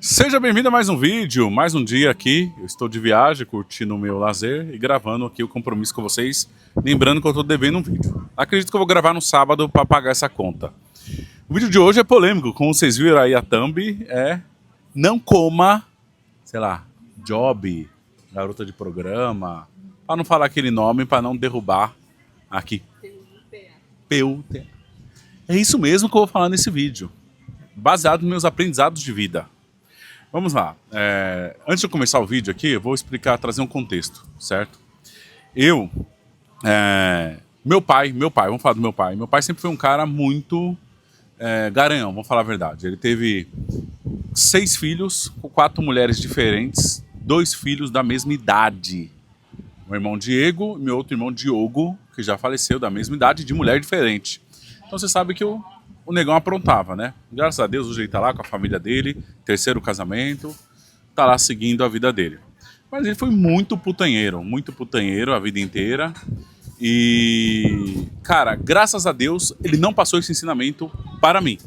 Seja bem-vindo a mais um vídeo, mais um dia aqui. Eu estou de viagem, curtindo o meu lazer e gravando aqui o compromisso com vocês. Lembrando que eu estou devendo um vídeo. Acredito que eu vou gravar no sábado para pagar essa conta. O vídeo de hoje é polêmico, como vocês viram aí a thumb, não coma, sei lá, job, garota de programa, para não falar aquele nome, para não derrubar aqui. PUTA. É isso mesmo que eu vou falar nesse vídeo, baseado nos meus aprendizados de vida. Vamos lá. Antes de eu começar o vídeo aqui, eu vou explicar, trazer um contexto, certo? Meu pai, vamos falar do meu pai. Meu pai sempre foi um cara muito garanhão, vamos falar a verdade. Ele teve 6 filhos, com 4 mulheres diferentes, 2 filhos da mesma idade. Meu irmão Diego e meu outro irmão Diogo, que já faleceu, da mesma idade, de mulher diferente. Então você sabe que o negão aprontava, né? Graças a Deus hoje ele tá lá com a família dele, terceiro casamento, tá lá seguindo a vida dele. Mas ele foi muito putanheiro a vida inteira. E, cara, graças a Deus ele não passou esse ensinamento para mim.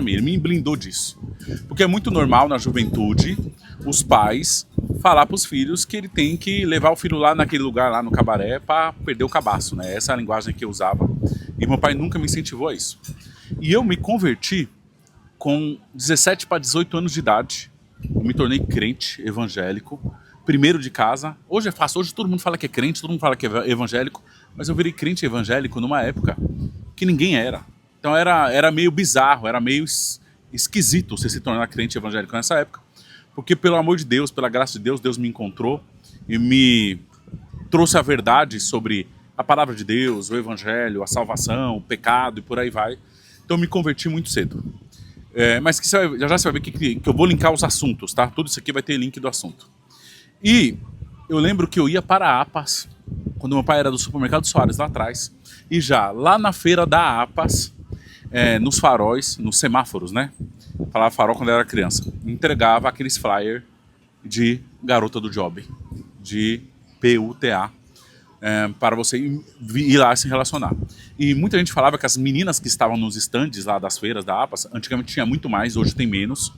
Ele me blindou disso. Porque é muito normal na juventude os pais falar para os filhos que ele tem que levar o filho lá naquele lugar, lá no cabaré, para perder o cabaço, né? Essa é a linguagem que eu usava. E meu pai nunca me incentivou a isso. E eu me converti com 17 para 18 anos de idade. Eu me tornei crente evangélico, primeiro de casa. Hoje é fácil, hoje todo mundo fala que é crente, todo mundo fala que é evangélico, mas eu virei crente evangélico numa época que ninguém era. Então era meio bizarro, era meio esquisito você se tornar crente evangélico nessa época. Porque pelo amor de Deus, pela graça de Deus, Deus me encontrou e me trouxe a verdade sobre a palavra de Deus, o evangelho, a salvação, o pecado e por aí vai. Então eu me converti muito cedo. Mas já você vai ver que eu vou linkar os assuntos, tá? Tudo isso aqui vai ter link do assunto. E eu lembro que eu ia para a APAS, quando meu pai era do supermercado Soares lá atrás, e já lá na feira da APAS, nos faróis, nos semáforos, né? Falava farol quando eu era criança. Entregava aqueles flyers de garota do job, de PUTA, para você ir lá se relacionar. E muita gente falava que as meninas que estavam nos estandes lá das feiras da APAS, antigamente tinha muito mais, hoje tem menos,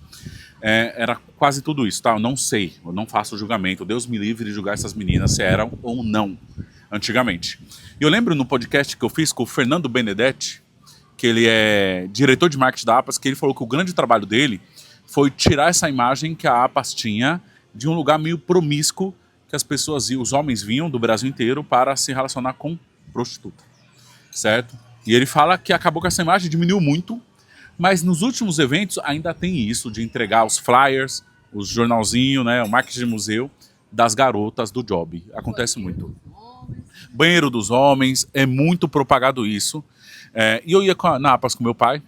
era quase tudo isso, tá? Eu não sei, eu não faço julgamento, Deus me livre de julgar essas meninas se eram ou não, antigamente. E eu lembro no podcast que eu fiz com o Fernando Benedetti, que ele é diretor de marketing da APAS, que ele falou que o grande trabalho dele foi tirar essa imagem que a APAS tinha de um lugar meio promíscuo, que as pessoas iam, os homens vinham do Brasil inteiro para se relacionar com prostituta, certo? E ele fala que acabou com essa imagem, diminuiu muito, mas nos últimos eventos ainda tem isso de entregar os flyers, os jornalzinhos, né, o marketing de museu das garotas do job. Acontece muito. Banheiro dos homens, é muito propagado isso. E eu ia na APAS com meu pai.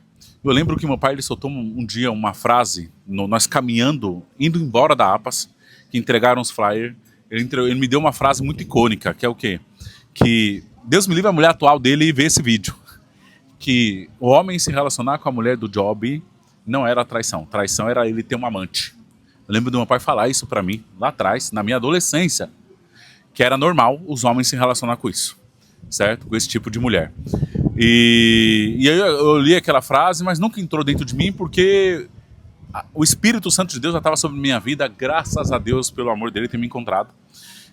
Eu lembro que meu pai ele soltou um dia uma frase, nós caminhando, indo embora da APAS, que entregaram os flyers. Ele me deu uma frase muito icônica, que é o quê? Que Deus me livre a mulher atual dele e ver esse vídeo. Que o homem se relacionar com a mulher do job não era traição. Traição era ele ter um amante. Eu lembro do meu pai falar isso pra mim, lá atrás, na minha adolescência, que era normal os homens se relacionar com isso, certo? Com esse tipo de mulher. E aí eu li aquela frase, mas nunca entrou dentro de mim, porque o Espírito Santo de Deus já estava sobre minha vida, graças a Deus, pelo amor dele, ter me encontrado.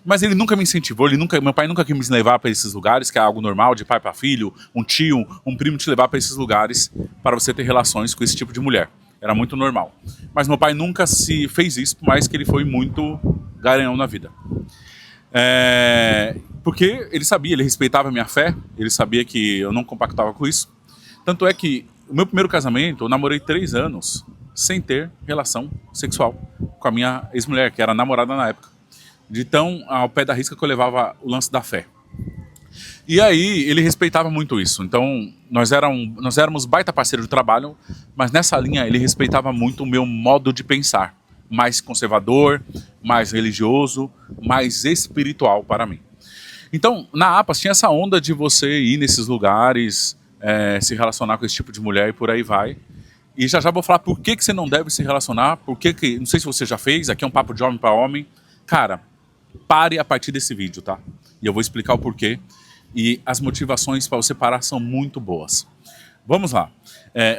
Mas ele nunca me incentivou, meu pai nunca quis me levar para esses lugares, que é algo normal, de pai para filho, um tio, um primo te levar para esses lugares para você ter relações com esse tipo de mulher. Era muito normal. Mas meu pai nunca se fez isso, por mais que ele foi muito garanhão na vida. Porque ele sabia, ele respeitava a minha fé, ele sabia que eu não compactava com isso. Tanto é que o meu primeiro casamento, eu namorei 3 anos sem ter relação sexual com a minha ex-mulher, que era namorada na época. De tão ao pé da risca que eu levava o lance da fé. E aí ele respeitava muito isso. Então nós éramos baita parceiro de trabalho, mas nessa linha ele respeitava muito o meu modo de pensar. Mais conservador, mais religioso, mais espiritual para mim. Então na APAS tinha essa onda de você ir nesses lugares, se relacionar com esse tipo de mulher e por aí vai. E já vou falar por que você não deve se relacionar, não sei se você já fez, aqui é um papo de homem para homem. Cara, pare a partir desse vídeo, tá? E eu vou explicar o porquê. E as motivações para você parar são muito boas. Vamos lá.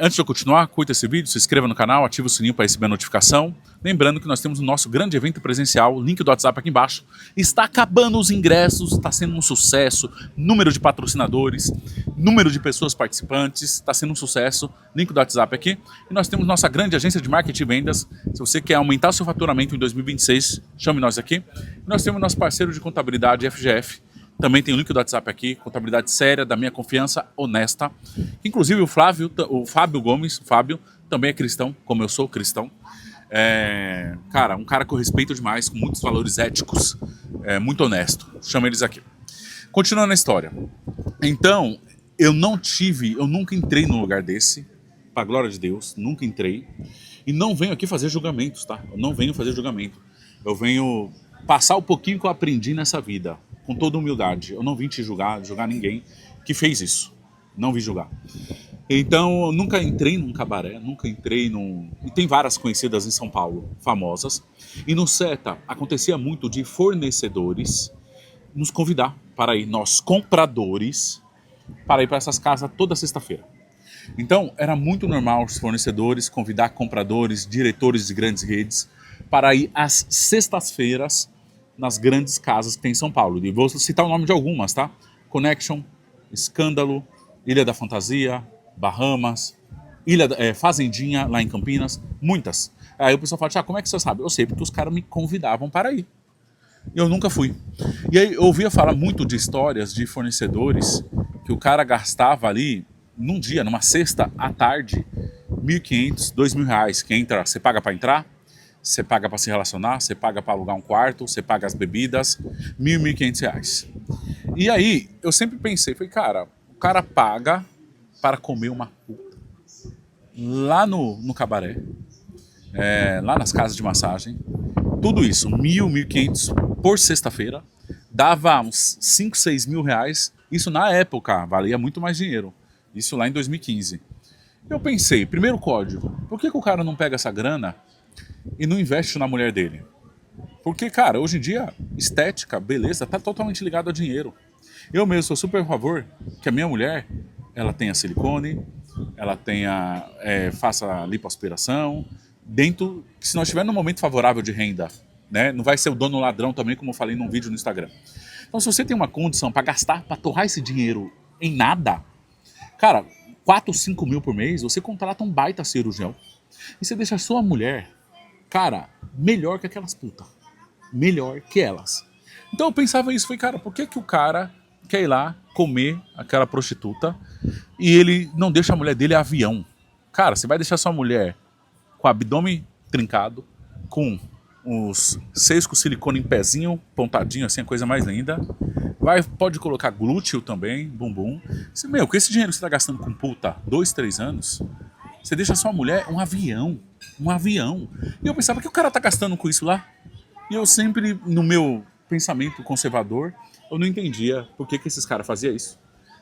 Antes de eu continuar, curta esse vídeo, se inscreva no canal, ative o sininho para receber a notificação. Lembrando que nós temos o nosso grande evento presencial, link do WhatsApp aqui embaixo. Está acabando os ingressos, está sendo um sucesso. Número de patrocinadores, número de pessoas participantes, está sendo um sucesso. Link do WhatsApp aqui. E nós temos nossa grande agência de marketing e vendas. Se você quer aumentar seu faturamento em 2026, chame nós aqui. E nós temos nosso parceiro de contabilidade, FGF. Também tem o link do WhatsApp aqui, contabilidade séria, da minha confiança, honesta. Inclusive o Fábio Gomes, o Fábio, também é cristão, como eu sou cristão. Cara, um cara que eu respeito demais, com muitos valores éticos, muito honesto. Chama eles aqui. Continuando a história. Então, eu nunca entrei num lugar desse, pra glória de Deus, nunca entrei. E não venho aqui fazer julgamentos, tá? Eu não venho fazer julgamento. Eu venho passar o pouquinho que eu aprendi nessa vida. Com toda humildade, eu não vim te julgar ninguém que fez isso. Não vim julgar. Então, eu nunca entrei num cabaré, nunca entrei num... E tem várias conhecidas em São Paulo, famosas. E no SETA, acontecia muito de fornecedores nos convidar para ir, nós compradores, para ir para essas casas toda sexta-feira. Então, era muito normal os fornecedores convidar compradores, diretores de grandes redes, para ir às sextas-feiras nas grandes casas que tem em São Paulo. E vou citar o nome de algumas, tá? Connection, Escândalo, Ilha da Fantasia, Bahamas, Fazendinha, lá em Campinas, muitas. Aí o pessoal fala, como é que você sabe? Eu sei, porque os caras me convidavam para ir. E eu nunca fui. E aí eu ouvia falar muito de histórias de fornecedores que o cara gastava ali, num dia, numa sexta à tarde, R$1.500, R$2.000. Que entra, você paga para entrar, você paga para se relacionar, você paga para alugar um quarto, você paga as bebidas, R$1.000, R$1.500. E aí, eu sempre pensei, falei, cara, o cara paga para comer uma puta lá no cabaré, lá nas casas de massagem, tudo isso, R$1.000, R$1.500 por sexta-feira, dava uns R$5, R$6.000, isso na época valia muito mais dinheiro, isso lá em 2015. Eu pensei, primeiro código, por que o cara não pega essa grana e não investe na mulher dele? Porque, cara, hoje em dia, estética, beleza, tá totalmente ligado a dinheiro. Eu mesmo sou super a favor que a minha mulher, ela tenha silicone, ela tenha, faça lipoaspiração, dentro, se nós estiver num momento favorável de renda, né, não vai ser o dono ladrão também, como eu falei num vídeo no Instagram. Então, se você tem uma condição para gastar, para torrar esse dinheiro em nada, cara, 4, 5 mil por mês, você contrata um baita cirurgião e você deixa a sua mulher, cara, melhor que aquelas putas. Melhor que elas. Então eu pensava isso, falei, cara, por que o cara quer ir lá comer aquela prostituta e ele não deixa a mulher dele avião? Cara, você vai deixar sua mulher com o abdômen trincado, com os seios com silicone em pezinho, pontadinho assim, a coisa mais linda. Pode colocar glúteo também, bumbum. Com esse dinheiro que você tá gastando com puta 2, 3 anos, você deixa sua mulher um avião. Um avião. E eu pensava, que o cara tá gastando com isso lá? E eu sempre, no meu pensamento conservador, eu não entendia por que esses caras faziam isso.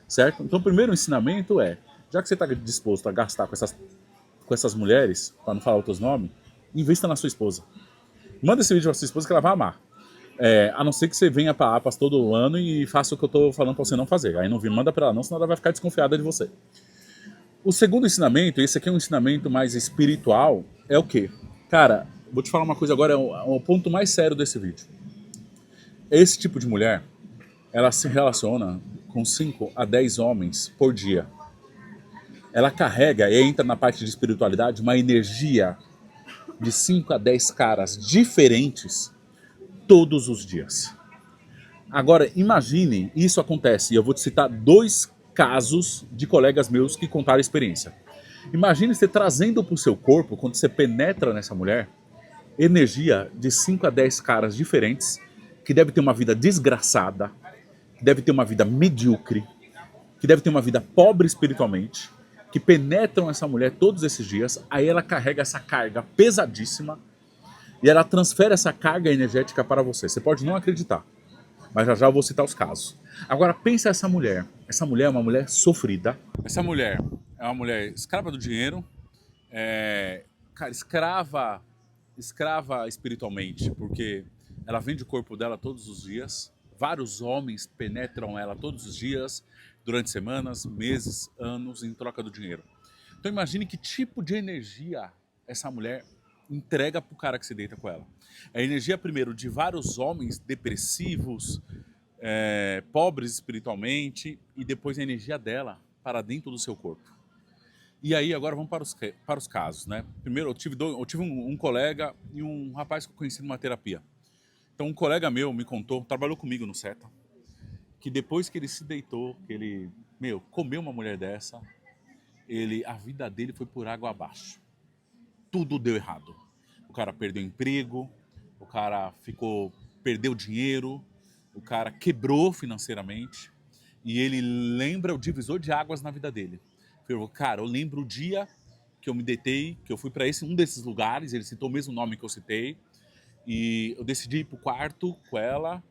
Certo? Então o primeiro ensinamento é, já que você está disposto a gastar com essas mulheres, para não falar outros nomes, invista na sua esposa. Manda esse vídeo para sua esposa que ela vai amar. A não ser que você venha para APAS todo ano e faça o que eu estou falando para você não fazer. Aí não manda para ela não, senão ela vai ficar desconfiada de você. O segundo ensinamento, esse aqui é um ensinamento mais espiritual, é o quê? Cara, vou te falar uma coisa agora, é o ponto mais sério desse vídeo. Esse tipo de mulher, ela se relaciona com 5 a 10 homens por dia. Ela carrega e entra na parte de espiritualidade uma energia de 5 a 10 caras diferentes todos os dias. Agora, imagine, isso acontece, e eu vou te citar 2 casos de colegas meus que contaram a experiência. Imagine você trazendo para o seu corpo, quando você penetra nessa mulher, energia de 5 a 10 caras diferentes, que deve ter uma vida desgraçada, que deve ter uma vida medíocre, que deve ter uma vida pobre espiritualmente, que penetram essa mulher todos esses dias, aí ela carrega essa carga pesadíssima e ela transfere essa carga energética para você. Você pode não acreditar, mas já eu vou citar os casos. Agora pensa essa mulher é uma mulher sofrida. Essa mulher é uma mulher escrava do dinheiro, cara, escrava espiritualmente, porque ela vende o corpo dela todos os dias, vários homens penetram ela todos os dias, durante semanas, meses, anos, em troca do dinheiro. Então imagine que tipo de energia essa mulher entrega pro cara que se deita com ela. É a energia, primeiro, de vários homens depressivos, pobres espiritualmente, e depois a energia dela para dentro do seu corpo. E aí, agora vamos para os casos, né? Primeiro, eu tive um colega e um rapaz que eu conheci numa terapia. Então, um colega meu me contou, trabalhou comigo no SETA, que depois que ele se deitou, que ele, comeu uma mulher dessa, a vida dele foi por água abaixo. Tudo deu errado. O cara perdeu emprego, o cara perdeu dinheiro, o cara quebrou financeiramente, e ele lembra o divisor de águas na vida dele. Ele falou, cara, eu lembro o dia que eu me deitei, que eu fui para um desses lugares, ele citou o mesmo nome que eu citei, e eu decidi ir pro quarto com ela,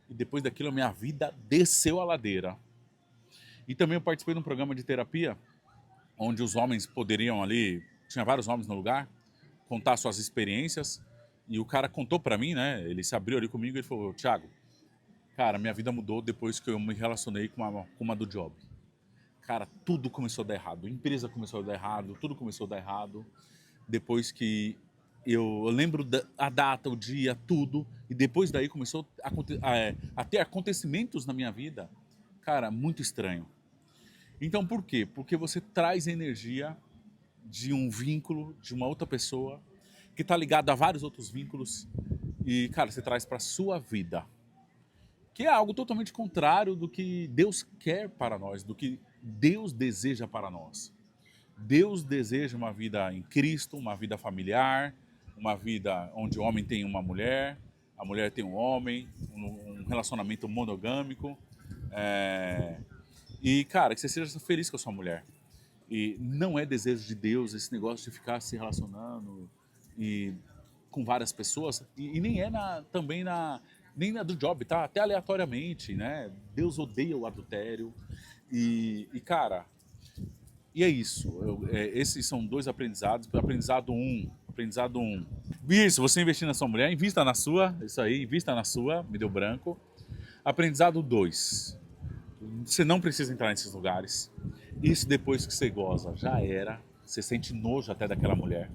e depois daquilo a minha vida desceu a ladeira. E também eu participei de um programa de terapia, onde os homens poderiam ali, tinha vários homens no lugar, contar suas experiências, e o cara contou pra mim, né, ele se abriu ali comigo e falou, Thiago, cara, minha vida mudou depois que eu me relacionei com uma do job. Cara, tudo começou a dar errado, a empresa começou a dar errado, tudo começou a dar errado, depois que eu lembro a data, o dia, tudo, e depois daí começou a ter acontecimentos na minha vida, cara, muito estranho. Então por quê? Porque você traz energia de um vínculo, de uma outra pessoa, que está ligado a vários outros vínculos, e, cara, você traz para sua vida. Que é algo totalmente contrário do que Deus quer para nós, do que Deus deseja para nós. Deus deseja uma vida em Cristo, uma vida familiar, uma vida onde o homem tem uma mulher, a mulher tem um homem, um relacionamento monogâmico. E, cara, que você seja feliz com a sua mulher. E não é desejo de Deus esse negócio de ficar se relacionando com várias pessoas. E nem é nem na do job, tá? Até aleatoriamente, né? Deus odeia o adultério. Cara, e é isso. Esses são dois aprendizados. Aprendizado um. Isso, você investir na sua mulher, invista na sua. Isso aí, invista na sua. Me deu branco. Aprendizado 2. Você não precisa entrar nesses lugares. Isso depois que você goza, já era. Você sente nojo até daquela mulher.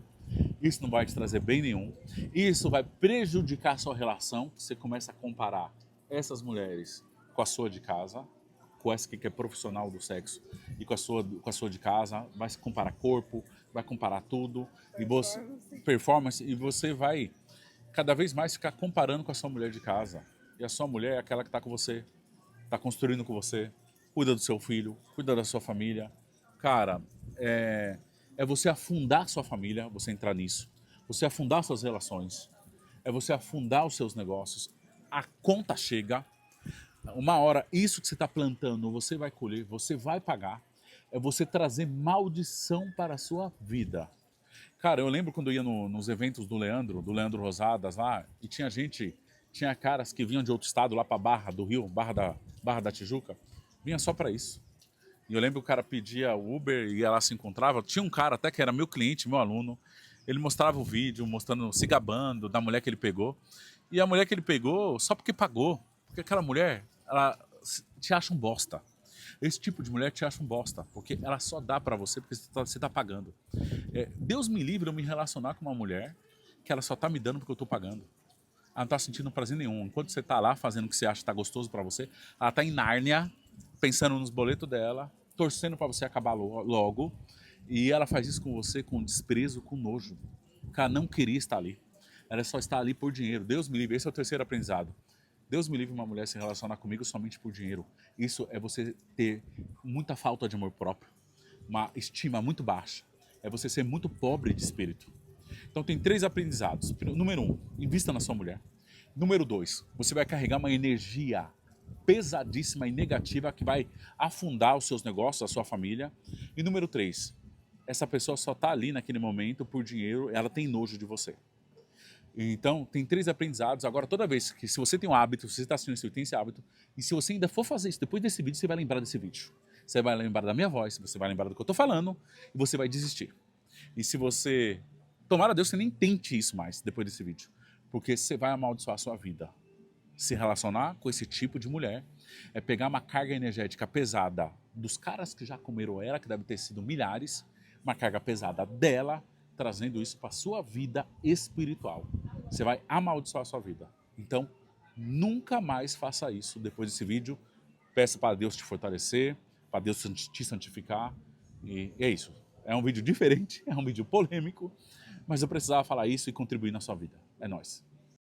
Isso não vai te trazer bem nenhum. Isso vai prejudicar a sua relação. Você começa a comparar essas mulheres com a sua de casa, com essa que é profissional do sexo, e com a sua de casa. Vai se comparar corpo, vai comparar tudo. Performance. E você vai cada vez mais ficar comparando com a sua mulher de casa. E a sua mulher é aquela que está com você, está construindo com você, cuida do seu filho, cuida da sua família. Cara, é você afundar sua família, você entrar nisso. Você afundar suas relações. É você afundar os seus negócios. A conta chega. Uma hora, isso que você está plantando, você vai colher, você vai pagar. É você trazer maldição para a sua vida. Cara, eu lembro quando eu ia nos eventos do Leandro Rosadas lá, e tinha caras que vinham de outro estado lá para Barra do Rio, Barra da Tijuca, vinha só para isso. E eu lembro que o cara pedia Uber e ela se encontrava. Tinha um cara até que era meu cliente, meu aluno. Ele mostrava o vídeo, mostrando, se gabando da mulher que ele pegou. E a mulher que ele pegou, só porque pagou. Porque aquela mulher, ela te acha um bosta. Esse tipo de mulher te acha um bosta. Porque ela só dá pra você porque você tá pagando. Deus me livre eu me relacionar com uma mulher que ela só tá me dando porque eu tô pagando. Ela não tá sentindo prazer nenhum. Enquanto você tá lá fazendo o que você acha que tá gostoso pra você, ela tá em Nárnia, pensando nos boletos dela, torcendo para você acabar logo, e ela faz isso com você com desprezo, com nojo. Porque ela não queria estar ali. Ela só está ali por dinheiro. Deus me livre, esse é o terceiro aprendizado. Deus me livre uma mulher se relacionar comigo somente por dinheiro. Isso é você ter muita falta de amor próprio, uma estima muito baixa. É você ser muito pobre de espírito. Então tem 3 aprendizados. Número 1, invista na sua mulher. Número 2, você vai carregar uma energia pesadíssima e negativa que vai afundar os seus negócios, a sua família. E número 3, essa pessoa só está ali naquele momento por dinheiro, ela tem nojo de você. Então, tem 3 aprendizados. Agora, toda vez que, se você tem um hábito, se você está assistindo isso, tem esse hábito, e se você ainda for fazer isso depois desse vídeo, você vai lembrar desse vídeo. Você vai lembrar da minha voz, você vai lembrar do que eu estou falando, e você vai desistir. E se você... Tomara a Deus, você nem tente isso mais depois desse vídeo, porque você vai amaldiçoar a sua vida. se relacionar com esse tipo de mulher é pegar uma carga energética pesada dos caras que já comeram ela, que deve ter sido milhares, uma carga pesada dela, trazendo isso para a sua vida espiritual. Você vai amaldiçoar a sua vida. Então, nunca mais faça isso depois desse vídeo. Peça para Deus te fortalecer, para Deus te santificar. E é isso. É um vídeo diferente, é um vídeo polêmico, mas eu precisava falar isso e contribuir na sua vida. É nóis.